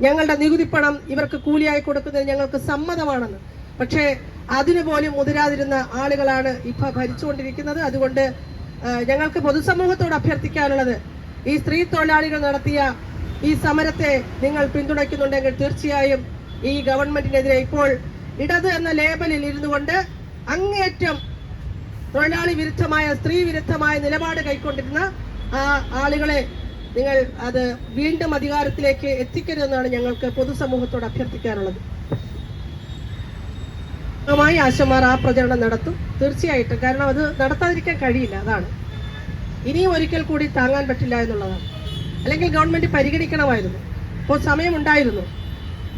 ഞങ്ങളുടെ നികുതി പണം ഇവർക്ക് കൂലിയായി കൊടുക്കുന്നതിന് ഞങ്ങൾക്ക് സമ്മതമാണെന്ന്. പക്ഷേ അതിനു പോലും മുതിരാതിരുന്ന ആളുകളാണ് ഇപ്പൊ ഭരിച്ചുകൊണ്ടിരിക്കുന്നത്. അതുകൊണ്ട് ഞങ്ങൾക്ക് പൊതുസമൂഹത്തോട് അഭ്യർത്ഥിക്കാനുള്ളത്, ഈ സ്ത്രീ തൊഴിലാളികൾ നടത്തിയ ഈ സമരത്തെ നിങ്ങൾ പിന്തുണയ്ക്കുന്നുണ്ടെങ്കിൽ തീർച്ചയായും ഈ ഗവൺമെന്റിനെതിരെ ഇപ്പോൾ ഇടത് എന്ന ലേബലിൽ ഇരുന്നു കൊണ്ട് അങ്ങേയറ്റം തൊഴിലാളി വിരുദ്ധമായ സ്ത്രീ വിരുദ്ധമായ നിലപാട് കൈക്കൊണ്ടിരുന്ന ആ ആളുകളെ നിങ്ങൾ അത് വീണ്ടും അധികാരത്തിലേക്ക് എത്തിക്കരുതെന്നാണ് ഞങ്ങൾക്ക് പൊതുസമൂഹത്തോട് അഭ്യർത്ഥിക്കാനുള്ളത്. ആശമാർ ആ പ്രചരണം നടത്തും തീർച്ചയായിട്ടും. കാരണം അത് നടത്താതിരിക്കാൻ കഴിയില്ല. അതാണ് ഇനിയും ഒരിക്കൽ കൂടി താങ്ങാൻ പറ്റില്ല എന്നുള്ളതാണ്. അല്ലെങ്കിൽ ഗവൺമെന്റ് പരിഗണിക്കണമായിരുന്നു. ഇപ്പോൾ സമയമുണ്ടായിരുന്നു.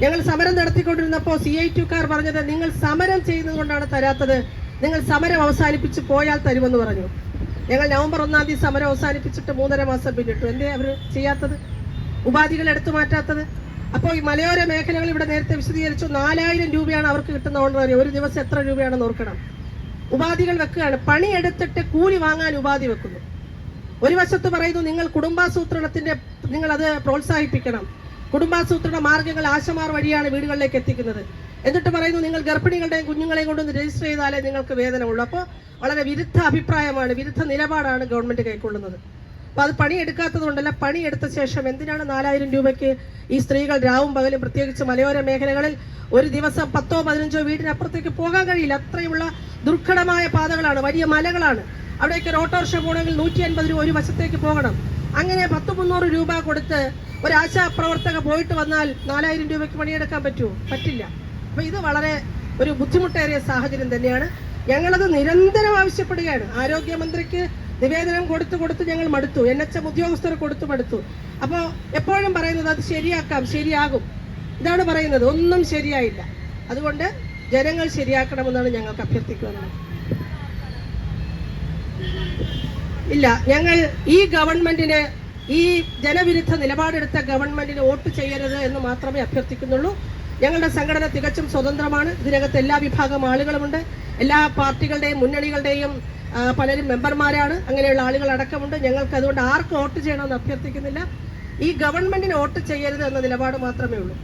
ഞങ്ങൾ സമരം നടത്തിക്കൊണ്ടിരുന്നപ്പോൾ CITUക്കാർ പറഞ്ഞത്, നിങ്ങൾ സമരം ചെയ്യുന്നത് കൊണ്ടാണ് തരാത്തത്, നിങ്ങൾ സമരം അവസാനിപ്പിച്ച് പോയാൽ തരുമെന്ന് പറഞ്ഞു. ഞങ്ങൾ നവംബർ 1-ാം തീയതി സമരം അവസാനിപ്പിച്ചിട്ട് 3.5 മാസം പിന്നിട്ടു. എന്തേ അവർ ചെയ്യാത്തത്? ഉപാധികൾ എടുത്തു മാറ്റാത്തത്? അപ്പോൾ ഈ മലയോര മേഖലകൾ ഇവിടെ നേരത്തെ വിശദീകരിച്ചു. 4000 രൂപയാണ് അവർക്ക് കിട്ടുന്ന ഓണററി. ഒരു ദിവസം എത്ര രൂപയാണെന്ന് ഓർക്കണം. ഉപാധികൾ വെക്കുകയാണ്. പണിയെടുത്തിട്ട് കൂലി വാങ്ങാൻ ഉപാധി വെക്കുന്നു. ഒരു വശത്ത് പറയുന്നു നിങ്ങൾ കുടുംബാസൂത്രണത്തിന്റെ നിങ്ങൾ അത് പ്രോത്സാഹിപ്പിക്കണം, കുടുംബാസൂത്രണ മാർഗങ്ങൾ ആശമാർ വഴിയാണ് വീടുകളിലേക്ക് എത്തിക്കുന്നത്. എന്നിട്ട് പറയുന്നു നിങ്ങൾ ഗർഭിണികളുടെയും കുഞ്ഞുങ്ങളെയും കൊണ്ടൊന്ന് രജിസ്റ്റർ ചെയ്താലേ നിങ്ങൾക്ക് വേതനമുള്ളൂ. അപ്പോൾ വളരെ വിരുദ്ധ അഭിപ്രായമാണ്, വിരുദ്ധ നിലപാടാണ് ഗവൺമെന്റ് കൈക്കൊള്ളുന്നത്. അപ്പൊ അത് പണിയെടുക്കാത്തത് കൊണ്ടല്ല, പണിയെടുത്ത ശേഷം എന്തിനാണ് 4000 രൂപയ്ക്ക് ഈ സ്ത്രീകൾ രാവും പകലും, പ്രത്യേകിച്ച് മലയോര മേഖലകളിൽ ഒരു ദിവസം 10-15 വീടിനപ്പുറത്തേക്ക് പോകാൻ കഴിയില്ല. അത്രയുമുള്ള ദുർഘടമായ പാതകളാണ്, വലിയ മലകളാണ്. അവിടേക്ക് ഒരു ഓട്ടോറിക്ഷ പോകണമെങ്കിൽ 150 രൂപ ഒരു വശത്തേക്ക് പോകണം. അങ്ങനെ 100-300 രൂപ കൊടുത്ത് ഒരു ആശാപ്രവർത്തക പോയിട്ട് വന്നാൽ 4000 രൂപയ്ക്ക് പണിയെടുക്കാൻ പറ്റുമോ? പറ്റില്ല. അപ്പൊ ഇത് വളരെ ഒരു ബുദ്ധിമുട്ടേറിയ സാഹചര്യം തന്നെയാണ്. ഞങ്ങളത് നിരന്തരം ആവശ്യപ്പെടുകയാണ്. ആരോഗ്യമന്ത്രിക്ക് നിവേദനം കൊടുത്ത് ഞങ്ങൾ മടുത്തു. NHM ഉദ്യോഗസ്ഥർ കൊടുത്തു മടുത്തു. അപ്പോൾ എപ്പോഴും പറയുന്നത് അത് ശരിയാക്കാം, ശരിയാകും, ഇതാണ് പറയുന്നത്. ഒന്നും ശരിയായില്ല. അതുകൊണ്ട് ജനങ്ങൾ ശരിയാക്കണമെന്നാണ് ഞങ്ങൾക്ക് അഭ്യർത്ഥിക്കുന്നത്. ഇല്ല, ഞങ്ങൾ ഈ ഗവൺമെന്റിന്, ഈ ജനവിരുദ്ധ നിലപാടെടുത്ത ഗവൺമെന്റിന് വോട്ട് ചെയ്യരുത് എന്ന് മാത്രമേ അഭ്യർത്ഥിക്കുന്നുള്ളൂ. ഞങ്ങളുടെ സംഘടന തികച്ചും സ്വതന്ത്രമാണ്. ഇതിനകത്ത് എല്ലാ വിഭാഗം ആളുകളുമുണ്ട്. എല്ലാ പാർട്ടികളുടെയും മുന്നണികളുടെയും പലരും മെമ്പർമാരാണ്. അങ്ങനെയുള്ള ആളുകൾ അടക്കമുണ്ട്. ഞങ്ങൾക്ക് അതുകൊണ്ട് ആർക്ക് വോട്ട് ചെയ്യണമെന്ന് അഭ്യർത്ഥിക്കുന്നില്ല. ഈ ഗവൺമെന്റിന് വോട്ട് ചെയ്യരുത് എന്ന നിലപാട് മാത്രമേ ഉള്ളൂ.